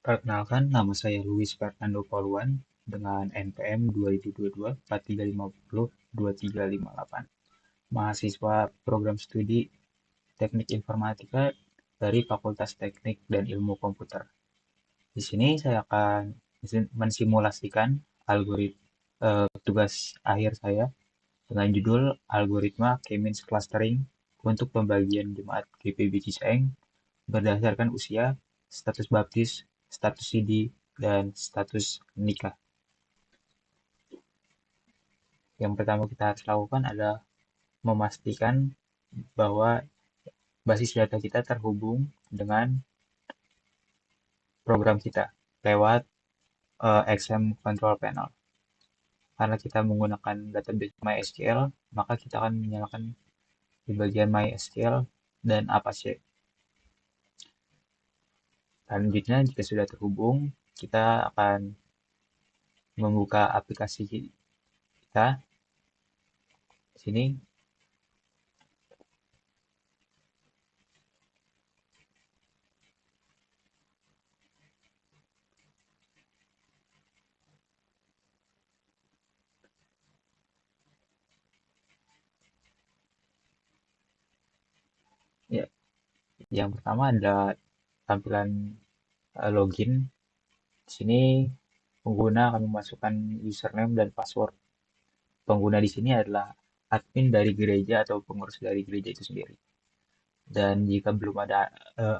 Perkenalkan, nama saya Luis Fernando Poluan dengan NPM 2022-4350-2358. Mahasiswa program studi Teknik Informatika dari Fakultas Teknik dan Ilmu Komputer. Di sini saya akan mensimulasikan tugas akhir saya dengan judul Algoritma K-means Clustering untuk pembagian jemaat GPB Cisaeng berdasarkan usia, status baptis, status CD, dan status nikah. Yang pertama kita harus lakukan adalah memastikan bahwa basis data kita terhubung dengan program kita lewat XM Control Panel. Karena kita menggunakan database MySQL, maka kita akan menyalakan di bagian MySQL dan Apache. Selanjutnya, jika sudah terhubung, kita akan membuka aplikasi kita. Di sini ya, yang pertama ada tampilan login. Di sini pengguna akan memasukkan username dan password. Pengguna di sini adalah admin dari gereja atau pengurus dari gereja itu sendiri. Dan jika belum ada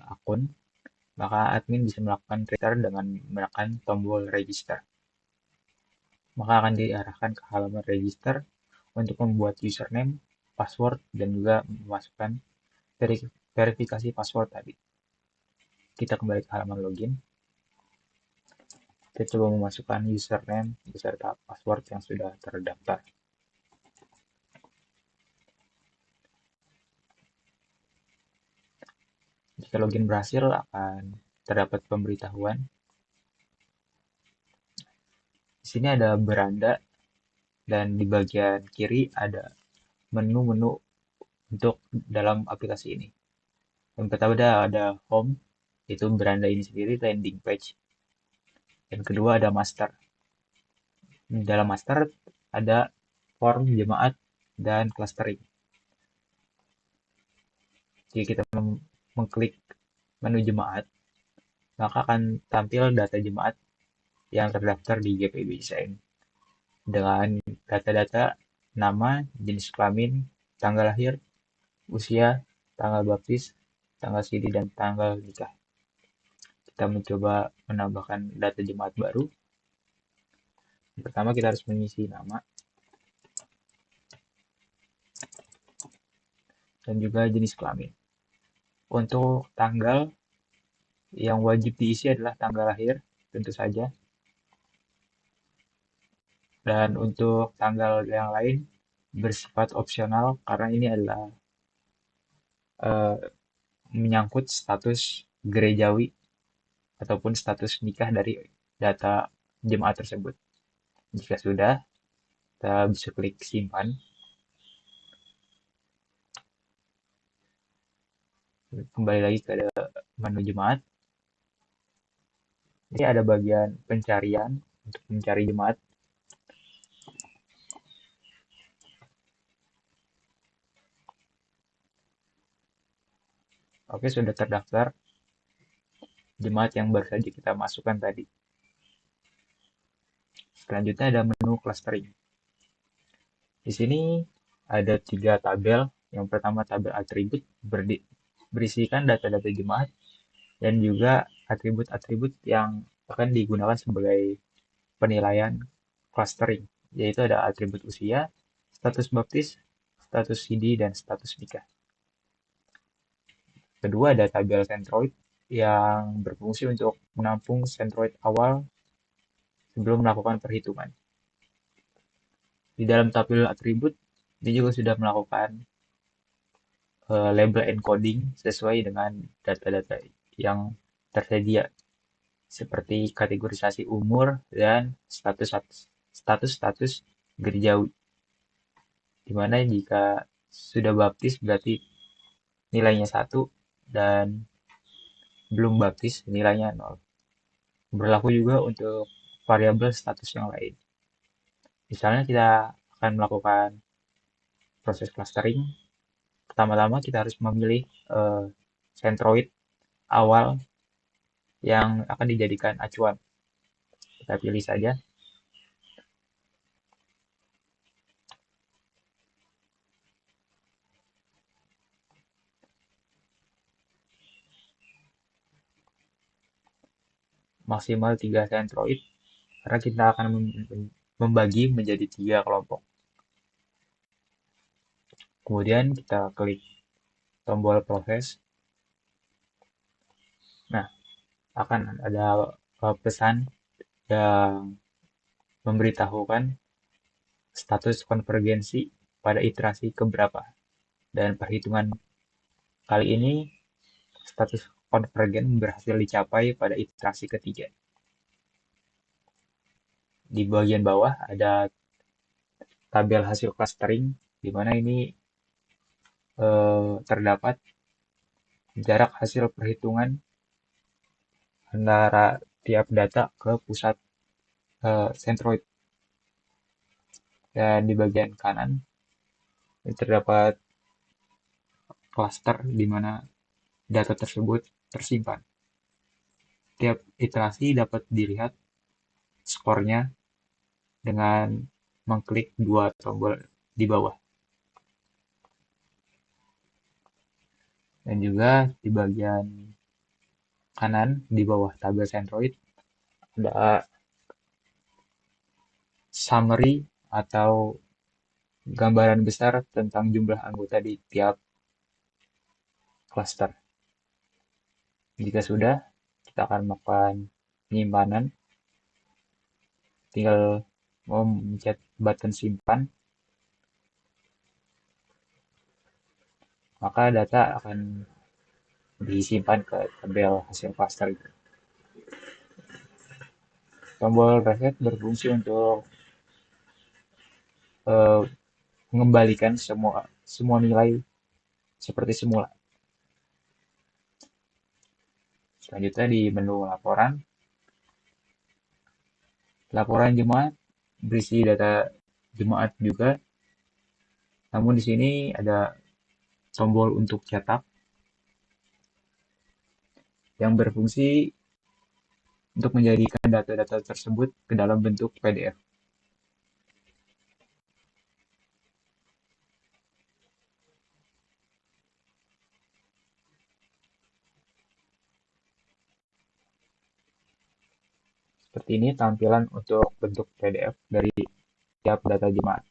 akun, maka admin bisa melakukan register dengan menekan tombol register. Maka akan diarahkan ke halaman register untuk membuat username, password, dan juga memasukkan verifikasi password tadi. Kita kembali ke halaman login. Kita coba memasukkan username beserta password yang sudah terdaftar. Jika login berhasil, akan terdapat pemberitahuan. Di sini ada beranda dan di bagian kiri ada menu-menu untuk dalam aplikasi ini. Yang pertama ada home, itu beranda ini sendiri, landing page. Yang kedua ada master. Di dalam master ada form jemaat dan clustering. Jika kita mengklik menu jemaat, maka akan tampil data jemaat yang terdaftar di GPB Cisaeng dengan data-data nama, jenis kelamin, tanggal lahir, usia, tanggal baptis, tanggal CD, dan tanggal nikah. Kita mencoba menambahkan data jemaat baru. Pertama kita harus mengisi nama dan juga jenis kelamin. Untuk tanggal yang wajib diisi adalah tanggal lahir, tentu saja. Dan untuk tanggal yang lain bersifat opsional karena ini adalah uh, menyangkut status gerejawi ataupun status nikah dari data jemaat tersebut. Jika sudah, kita bisa klik simpan. Kembali lagi ke menu jemaat. Ini ada bagian pencarian untuk mencari jemaat. Oke, sudah terdaftar jemaat yang baru saja kita masukkan tadi. Selanjutnya ada menu clustering. Di sini ada 3 tabel. Yang pertama tabel atribut berisikan data-data jemaat dan juga atribut-atribut yang akan digunakan sebagai penilaian clustering, yaitu ada atribut usia, status baptis, status CD, dan status nikah. Kedua ada tabel centroid yang berfungsi untuk menampung centroid awal sebelum melakukan perhitungan. Di dalam tabel atribut, dia juga sudah melakukan label encoding sesuai dengan data-data yang tersedia, seperti kategorisasi umur dan status gerejawi. Dimana jika sudah baptis berarti nilainya 1 dan belum baptis nilainya 0. Berlaku juga untuk variabel status yang lain. Misalnya kita akan melakukan proses clustering, pertama-tama kita harus memilih centroid awal yang akan dijadikan acuan. Kita pilih saja. Maksimal 3 centroid karena kita akan membagi menjadi 3 kelompok. Kemudian kita klik tombol proses. Nah, akan ada pesan yang memberitahukan status konvergensi pada iterasi keberapa. Dan perhitungan kali ini status konvergen berhasil dicapai pada iterasi ketiga. Di bagian bawah ada tabel hasil clustering, di mana ini terdapat jarak hasil perhitungan antara tiap data ke pusat centroid. Dan di bagian kanan terdapat cluster di mana data tersebut tersimpan. Tiap iterasi dapat dilihat skornya dengan mengklik dua tombol di bawah. Dan juga di bagian kanan di bawah tabel centroid ada summary atau gambaran besar tentang jumlah anggota di tiap cluster. Jika sudah, kita akan melakukan penyimpanan. Tinggal mencet button simpan, maka data akan disimpan ke tabel hasil cluster itu. Tombol reset berfungsi untuk eh, mengembalikan semua nilai seperti semula. Selanjutnya di menu laporan, laporan jemaat berisi data jemaat juga. Namun di sini ada tombol untuk cetak yang berfungsi untuk menjadikan data-data tersebut ke dalam bentuk PDF. Seperti ini tampilan untuk bentuk PDF dari tiap data jemaat.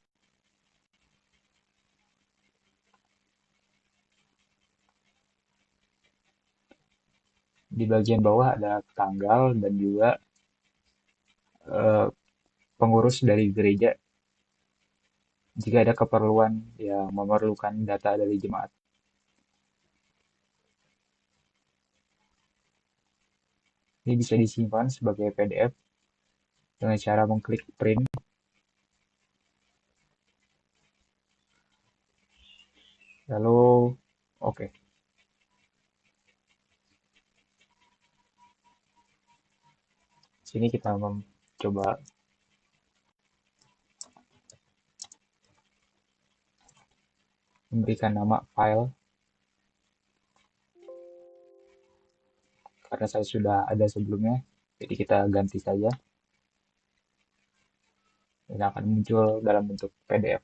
Di bagian bawah ada tanggal dan juga eh, pengurus dari gereja jika ada keperluan yang memerlukan data dari jemaat. Ini bisa disimpan sebagai PDF dengan cara mengklik print, lalu oke. Sini kita mencoba memberikan nama file karena saya sudah ada sebelumnya, jadi kita ganti saja dan akan muncul dalam bentuk PDF.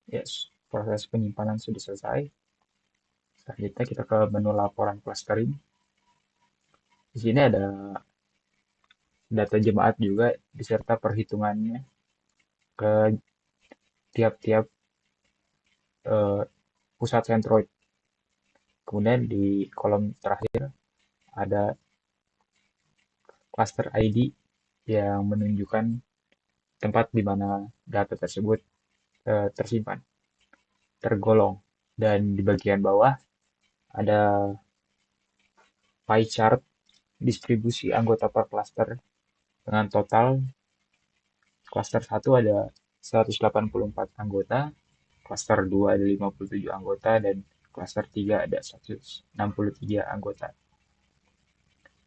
Yes, proses penyimpanan sudah selesai. Selanjutnya kita ke menu laporan clustering. Di sini ada data jemaat juga beserta perhitungannya ke tiap-tiap eh, pusat sentroid. Kemudian di kolom terakhir ada cluster ID yang menunjukkan tempat di mana data tersebut tersimpan, tergolong. Dan di bagian bawah ada pie chart distribusi anggota per cluster dengan total cluster satu ada 184 anggota, cluster 2 ada 57 anggota, dan cluster 3 ada 163 anggota.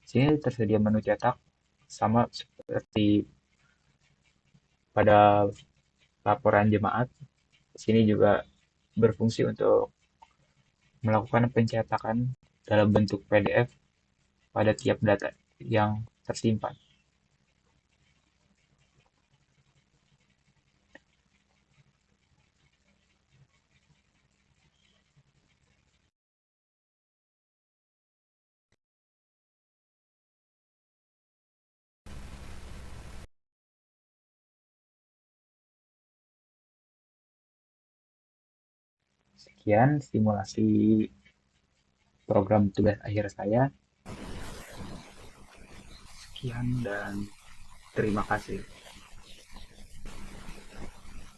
Sini tersedia menu cetak sama seperti pada laporan jemaat. Sini juga berfungsi untuk melakukan pencetakan dalam bentuk PDF pada tiap data yang tersimpan. Sekian simulasi program tugas akhir saya. Sekian dan terima kasih.